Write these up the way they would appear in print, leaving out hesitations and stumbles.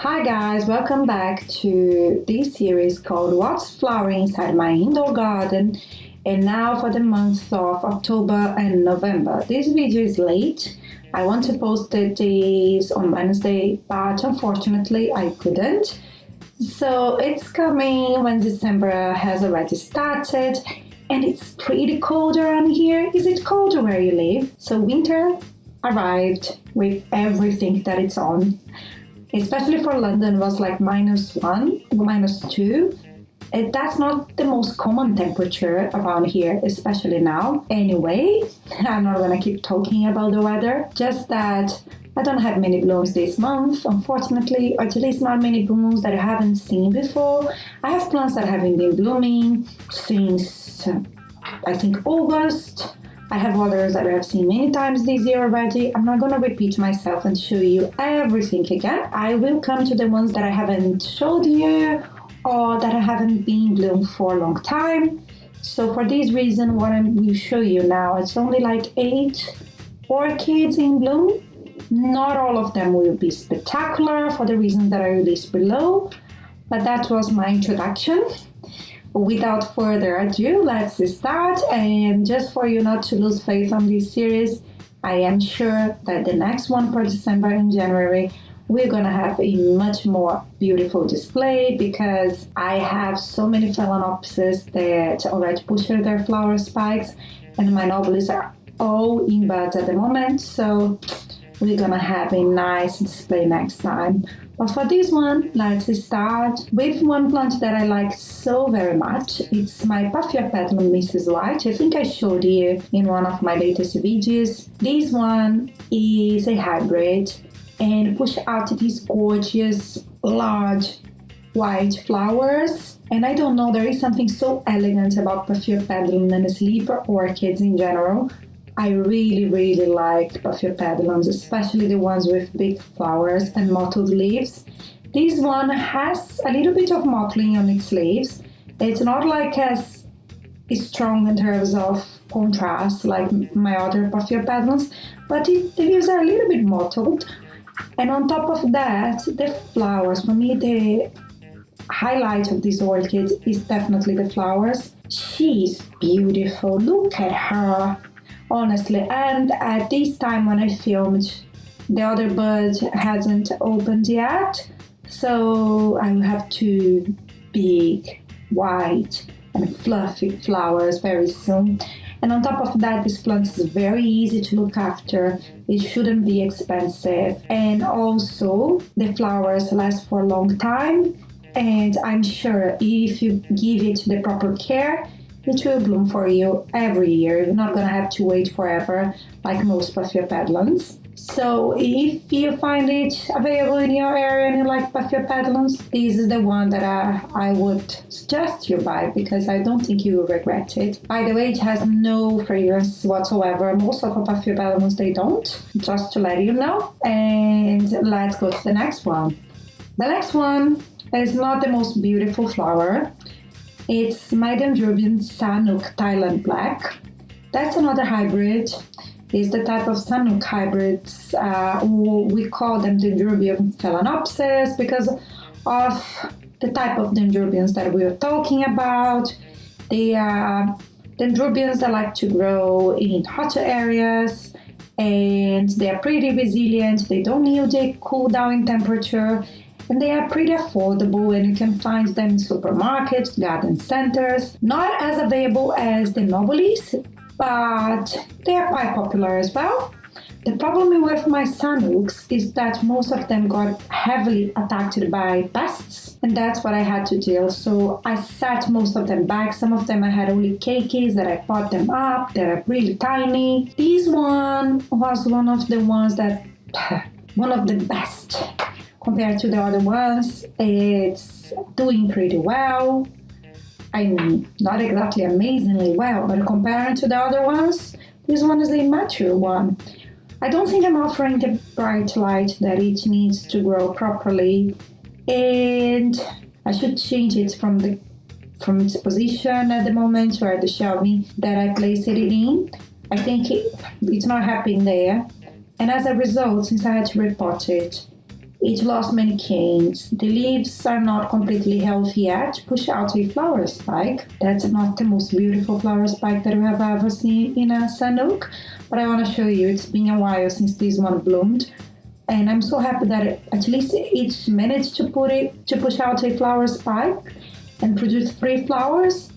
Hi guys, welcome back to this series called What's Flowering Inside My Indoor Garden, and now for the month of October and November. This video is late. I want to post this on Wednesday, but unfortunately I couldn't. So it's coming when December has already started and it's pretty cold around here. Is it cold where you live? So winter arrived with everything that it's on. Especially for London, was like -1, -2. That's not the most common temperature around here, especially now. Anyway, I'm not gonna keep talking about the weather, just that I don't have many blooms this month, unfortunately, or at least not many blooms that I haven't seen before. I have plants that haven't been blooming since, I think, August. I have others that I have seen many times this year already. I'm not going to repeat myself and show you everything again. I will come to the ones that I haven't showed you or that I haven't been bloom for a long time. So for this reason, what I will show you now, it's only like 8 orchids in bloom. Not all of them will be spectacular for the reasons that I released below, but that was my introduction. Without further ado, let's start. And just for you not to lose faith on this series, I am sure that the next one for December and January, we're gonna have a much more beautiful display because I have so many Phalaenopsis that already pushed their flower spikes, and my Nobilis are all in buds at the moment. So we're gonna have a nice display next time. But for this one, let's start with one plant that I like so very much. It's my Paphiopedilum Mrs. White. I think I showed you in one of my latest videos. This one is a hybrid and push out these gorgeous, large, white flowers. And I don't know, there is something so elegant about Paphiopedilum and sleeper orchids in general. I really like Paphiopedilums, especially the ones with big flowers and mottled leaves. This one has a little bit of mottling on its leaves. It's not like as strong in terms of contrast like my other Paphiopedilums, but the leaves are a little bit mottled. And on top of that, the flowers. For me, the highlight of this orchid is definitely the flowers. She's beautiful. Look at her. Honestly, and at this time when I filmed, the other bud hasn't opened yet, so I will have 2 big, white and fluffy flowers very soon. And on top of that, this plant is very easy to look after. It shouldn't be expensive, and also the flowers last for a long time, and I'm sure if you give it the proper care, it will bloom for you every year. You're not gonna have to wait forever like most Paphiopedilums. So if you find it available in your area and you like Paphiopedilums, this is the one that I would suggest you buy because I don't think you will regret it. By the way, it has no fragrance whatsoever. Most of the Paphiopedilums, they don't, just to let you know. And let's go to the next one. The next one is not the most beautiful flower. It's my Dendrobium Sanuk Thailand Black. That's another hybrid. It's the type of Sanuk hybrids. We call them Dendrobium Phalaenopsis because of the type of Dendrobiums that we are talking about. They are Dendrobiums that like to grow in hotter areas, and they are pretty resilient. They don't need a cool down in temperature. And they are pretty affordable, and you can find them in supermarkets, garden centers. Not as available as the Nobilis, but they are quite popular as well. The problem with my Sanuks is that most of them got heavily attacked by pests, and that's what I had to deal. So I set most of them back. Some of them I had only cakeys that I pot them up. They're really tiny. This one was one of the ones that, one of the best. Compared to the other ones, it's doing pretty well. I mean, not exactly amazingly well, but compared to the other ones, this one is a mature one. I don't think I'm offering the bright light that it needs to grow properly, and I should change it from its position at the moment where the shelving that I placed it in. I think it's not happening there, and as a result, since I had to repot it, It lost many canes. The leaves are not completely healthy yet. Push out a flower spike. That's not the most beautiful flower spike that you have ever seen in a sunnook, but I want to show you. It's been a while since this one bloomed, and I'm so happy that at least it managed to push out a flower spike and produce 3 flowers.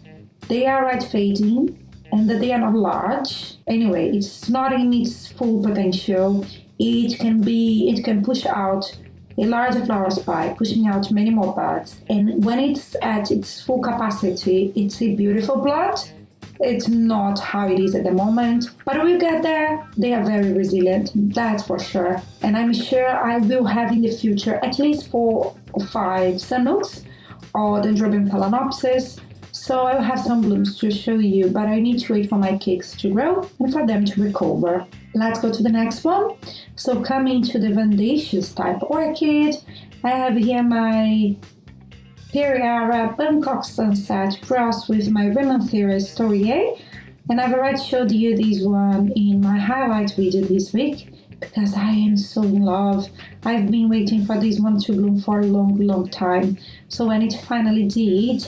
They are red fading, and that they are not large. Anyway, it's not in its full potential. It can push out a larger flower spike, pushing out many more buds. And when it's at its full capacity, it's a beautiful plant. It's not how it is at the moment, but we'll get there. They are very resilient, that's for sure. And I'm sure I will have in the future at least 4 or 5 sunnooks or Dendrobium phalaenopsis. So I'll have some blooms to show you, but I need to wait for my cakes to grow and for them to recover. Let's go to the next one. So coming to the Vandaceous type orchid, I have here my Pereira Bangkok Sunset crossed with my Remanthera Storier, and I've already showed you this one in my highlight video this week because I am so in love. I've been waiting for this one to bloom for a long time. So when it finally did,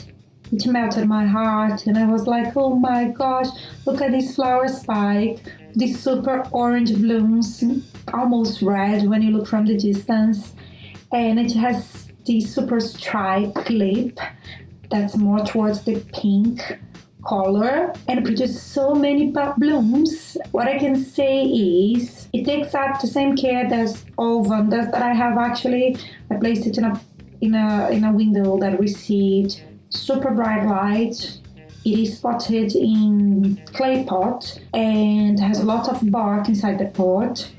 it melted my heart and I was like, oh my gosh, look at this flower spike. These super orange blooms, almost red when you look from the distance. And it has this super stripe lip that's more towards the pink color and it produces so many blooms. What I can say is it takes up the same care as all vandas that I have actually. I placed it in a window that received super bright light. It is potted in clay pot and has a lot of bark inside the pot.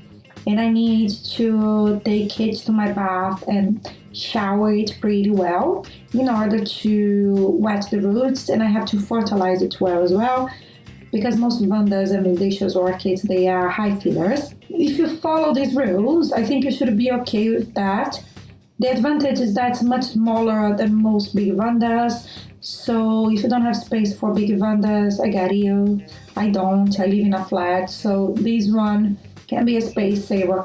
And I need to take it to my bath and shower it pretty well in order to wet the roots, and I have to fertilize it well as well because most vandas and Vandaceous orchids, they are high fillers. If you follow these rules, I think you should be okay with that. The advantage is that it's much smaller than most big vandas. So if you don't have space for big vandas, I get you. I don't. I live in a flat. So this one can be a space saver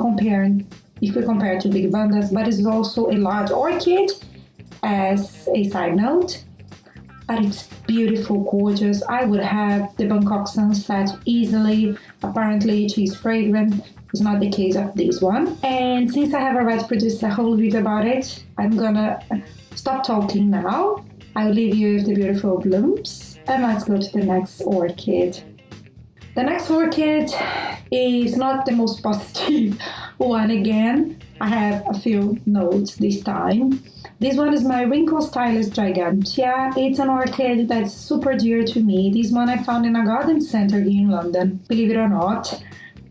if we compare to big vandas, but it's also a large orchid as a side note. But it's beautiful, gorgeous. I would have the Bangkok Sunset easily. Apparently it is fragrant. It's not the case of this one. And since I have already produced a whole video about it, I'm gonna stop talking now. I'll leave you with the beautiful blooms. And let's go to the next orchid. The next orchid is not the most positive one again. I have a few notes this time. This one is my Wrinkle Stylus Gigantea. It's an orchid that's super dear to me. This one I found in a garden center here in London. Believe it or not,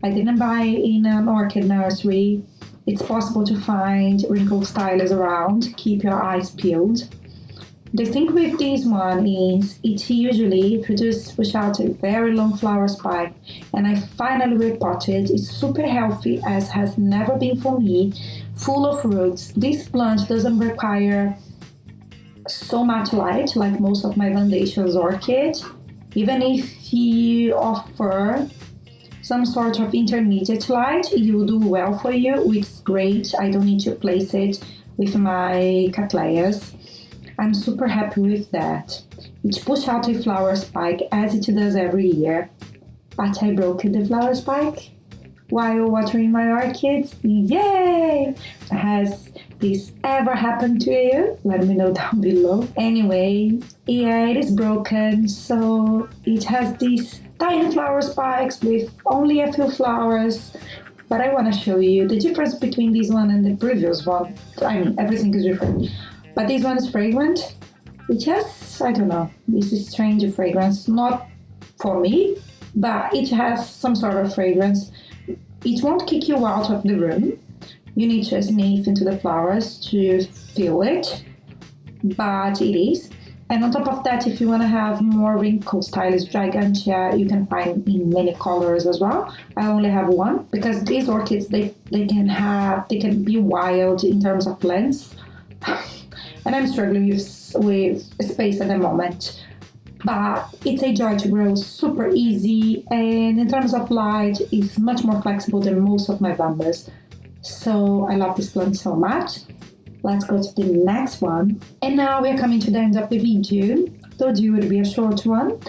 I didn't buy in an orchid nursery. It's possible to find Wrinkle Stylus around. Keep your eyes peeled. The thing with this one is it usually push out a very long flower spike, and I finally repotted. It's super healthy as has never been for me, full of roots. This plant doesn't require so much light like most of my Vandaceous orchid. Even if you offer some sort of intermediate light, it will do well for you, which is great. I don't need to place it with my Cattleyas. I'm super happy with that. It pushed out a flower spike as it does every year, but I broke the flower spike while watering my orchids. Yay! Has this ever happened to you? Let me know down below. Anyway, yeah, it is broken, so it has these tiny flower spikes with only a few flowers. But I want to show you the difference between this one and the previous one. I mean, everything is different. But this one is fragrant. It has, I don't know, this is strange fragrance. Not for me, but it has some sort of fragrance. It won't kick you out of the room. You need to sniff into the flowers to feel it, but it is. And on top of that, if you want to have more Wrinkle Stylus Gigantea, you can find in many colors as well. I only have one because these orchids, they can be wild in terms of length. And I'm struggling with space at the moment. But it's a joy to grow, super easy, and in terms of light, it's much more flexible than most of my vandas. So I love this plant so much. Let's go to the next one. And now we're coming to the end of the video. Told you it would be a short one.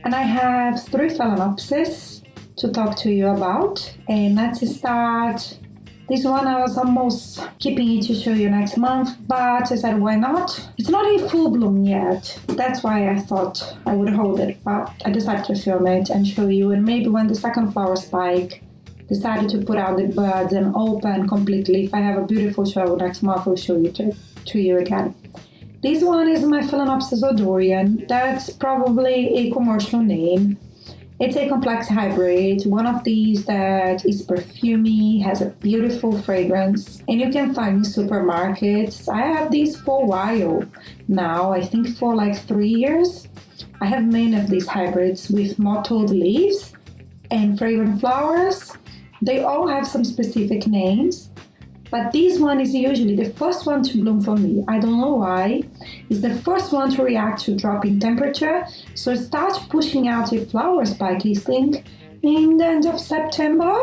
And I have 3 Phalaenopsis to talk to you about. And let's start. This one I was almost keeping it to show you next month, but I said, why not? It's not in full bloom yet. That's why I thought I would hold it, but I decided to film it and show you. And maybe when the second flower spike decided to put out the buds and open completely, if I have a beautiful show next month, I'll show you to you again. This one is my Phalaenopsis odorian. That's probably a commercial name. It's a complex hybrid, one of these that is perfumey, has a beautiful fragrance, and you can find in supermarkets. I have these for a while now, I think for like 3 years. I have many of these hybrids with mottled leaves and fragrant flowers. They all have some specific names, but this one is usually the first one to bloom for me. I don't know why. It's the first one to react to drop in temperature, so it starts pushing out a flower spike, I think. In the end of September,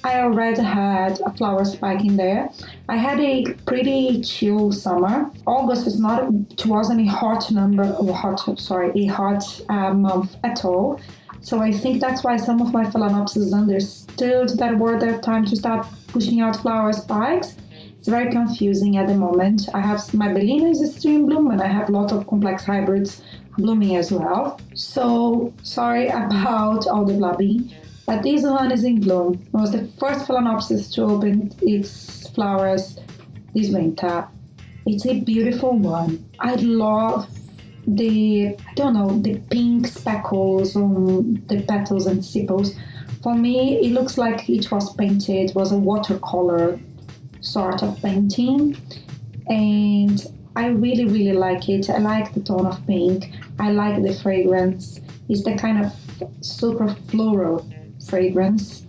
I already had a flower spike in there. I had a pretty chill summer. August wasn't a hot month at all. So I think that's why some of my Phalaenopsis understood that were their time to start pushing out flower spikes. It's very confusing at the moment. I have my Barrina is still in bloom, and I have a lot of complex hybrids blooming as well. So sorry about all the blabbing, but this one is in bloom. It was the first Phalaenopsis to open its flowers this winter. It's a beautiful one. I love the pink speckles on the petals and sepals. For me, it looks like it was painted, was a watercolor sort of painting, and I really, really like it. I like the tone of pink. I like the fragrance. It's the kind of super floral fragrance,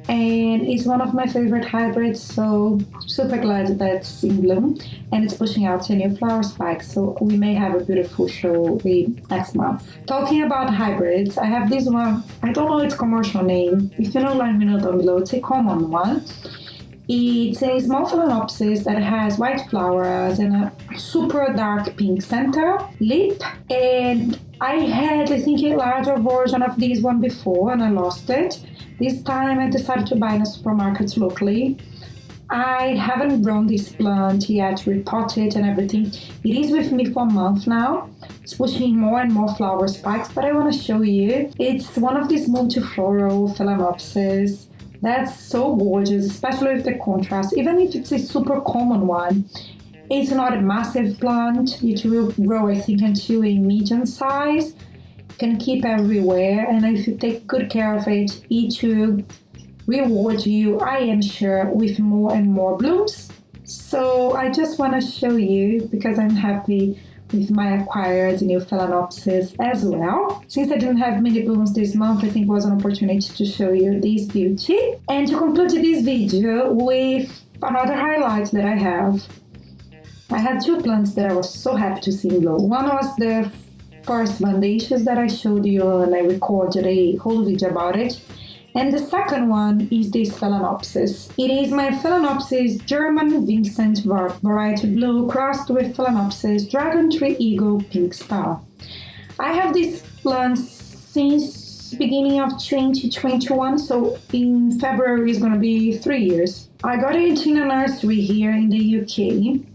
and it's one of my favorite hybrids, so super glad that's in bloom, and it's pushing out a new flower spike, so we may have a beautiful show next month. Talking about hybrids, I have this one. I don't know its commercial name. If you know, let me know down below. It's a common one. It's a small Phalaenopsis that has white flowers and a super dark pink center lip, and I had, I think, a larger version of this one before and I lost it. This time I decided to buy in a supermarket locally. I haven't grown this plant yet, repotted and everything. It is with me for a month now. It's pushing more and more flower spikes, but I want to show you. It's one of these multifloral Phalaenopsis. That's so gorgeous, especially with the contrast. Even if it's a super common one, it's not a massive plant. It will grow, I think, until a medium size. Can keep everywhere, and if you take good care of it, it will reward you, I am sure, with more and more blooms. So I just want to show you, because I'm happy with my acquired new Phalaenopsis as well. Since I didn't have many blooms this month, I think it was an opportunity to show you this beauty. And to conclude this video with another highlight that I have. I had 2 plants that I was so happy to see in bloom. One was the first Vandaceous that I showed you, and I recorded a whole video about it. And the second one is this Phalaenopsis. It is my Phalaenopsis German Vincent variety blue crossed with Phalaenopsis Dragon Tree Eagle Pink Star. I have this plant since beginning of 2021, so in February is going to be 3 years. I got it in a nursery here in the UK.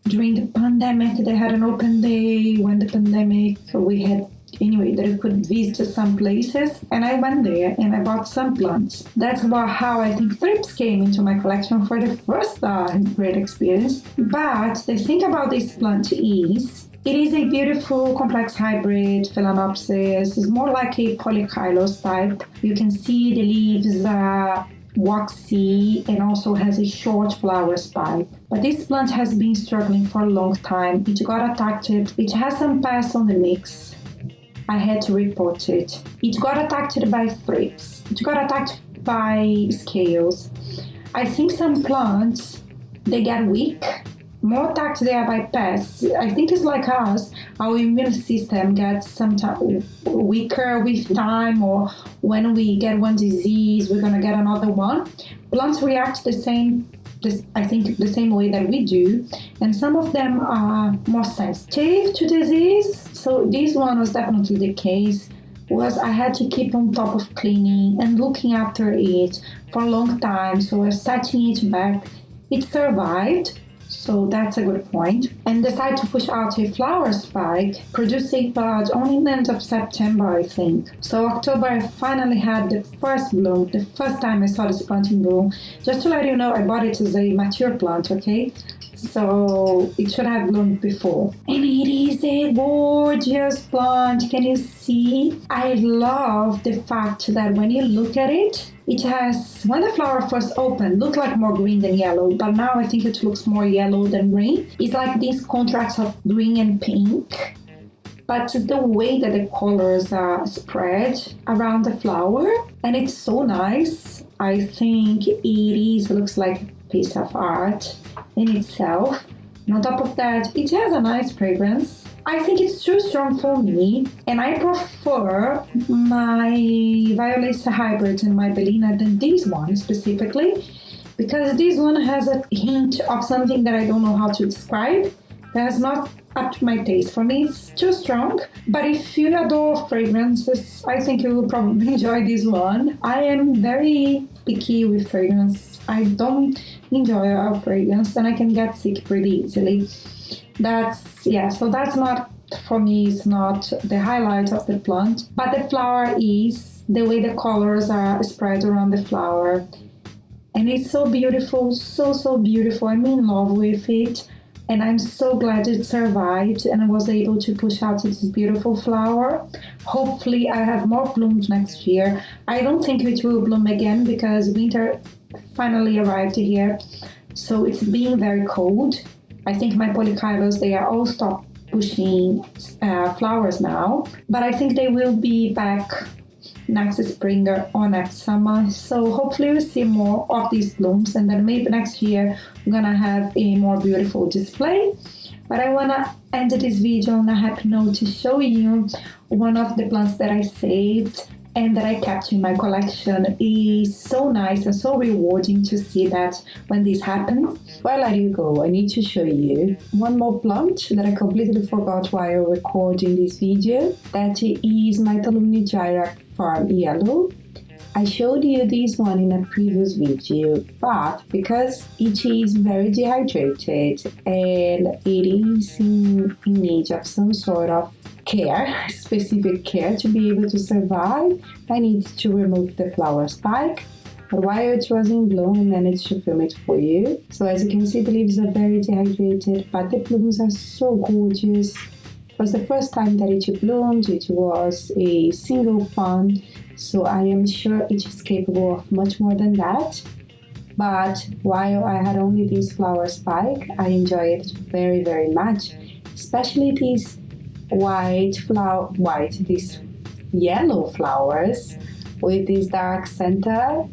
During the pandemic, they had an open day when the pandemic, we had anyway, that we could visit some places, and I went there and I bought some plants. That's about how I think thrips came into my collection for the first time. Great experience. But the thing about this plant is, it is a beautiful complex hybrid Phalaenopsis. It's more like a polychylous type. You can see the leaves are waxy and also has a short flower spike. But this plant has been struggling for a long time. It got attacked. It has some pests on the mix. I had to report it. It got attacked by thrips. It got attacked by scales. I think some plants, they get weak more attacked they are by pests. I think it's like us. Our immune system gets sometimes weaker with time, or when we get one disease, we're gonna get another one. Plants react the same. I think the same way that we do, and some of them are more sensitive to disease. So this one was definitely the case. Was I had to keep on top of cleaning and looking after it for a long time. So I was setting it back. It survived. So that's a good point. And decided to push out a flower spike, producing buds only in the end of September, I think. So October, I finally had the first bloom, the first time I saw this plant in bloom. Just to let you know, I bought it as a mature plant, okay? So it should have bloomed before. And it is a gorgeous plant. Can you see? I love the fact that when you look at it, it has, when the flower first opened, looked like more green than yellow, but now I think it looks more yellow than green. It's like these contrasts of green and pink, but it's the way that the colors are spread around the flower, and it's so nice. I think it looks like a piece of art in itself. And on top of that, it has a nice fragrance. I think it's too strong for me, and I prefer my Violacea hybrids and my Barrina than this one specifically, because this one has a hint of something that I don't know how to describe. That's not up to my taste. For me, it's too strong, but if you adore fragrances, I think you will probably enjoy this one. I am very picky with fragrance. I don't enjoy a fragrance, and I can get sick pretty easily. So that's not, for me, it's not the highlight of the plant, but the flower is, the way the colors are spread around the flower. And it's so beautiful, so beautiful. I'm in love with it, and I'm so glad it survived and I was able to push out this beautiful flower. Hopefully I have more blooms next year. I don't think it will bloom again because winter finally arrived here, so it's being very cold. I think my polychilos, they are all stopped pushing flowers now, but I think they will be back next spring or next summer. So hopefully we'll see more of these blooms, and then maybe next year we're gonna have a more beautiful display. But I wanna end this video on a happy note to show you one of the plants that I saved and that I kept in my collection. It is so nice and so rewarding to see that when this happens. Before I let you go, I need to show you one more plant that I completely forgot while recording this video. That is my Talumnigyra Farm Yellow. I showed you this one in a previous video, but because it is very dehydrated and it is in need of some sort of care, specific care to be able to survive, I needed to remove the flower spike. But while it was in bloom, I managed to film it for you. So as you can see, the leaves are very dehydrated, but the blooms are so gorgeous. It was the first time that it bloomed. It was a single fund, so I am sure it is capable of much more than that. But while I had only this flower spike, I enjoyed it very, very much, especially these these yellow flowers with this dark center.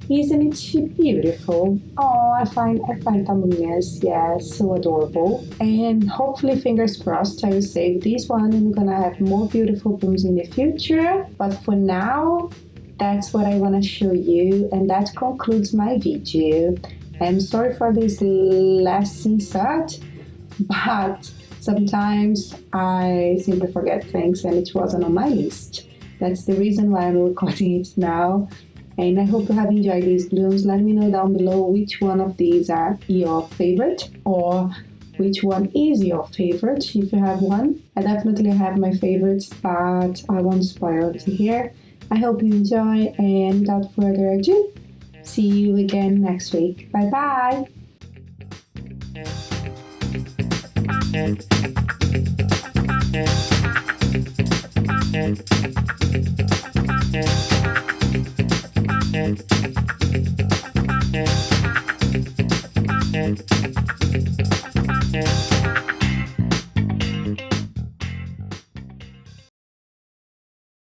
Isn't it beautiful? Oh, I find Tamunias, yes, so adorable. And hopefully, fingers crossed, I will save this one and we're gonna have more beautiful blooms in the future. But for now, that's what I want to show you, and that concludes my video. I'm sorry for this last insert, but sometimes I simply forget things and it wasn't on my list. That's the reason why I'm recording it now. And I hope you have enjoyed these blooms. Let me know down below which one of these are your favorite, or which one is your favorite if you have one. I definitely have my favorites, but I won't spoil it here. I hope you enjoy, and without further ado, see you again next week. Bye bye!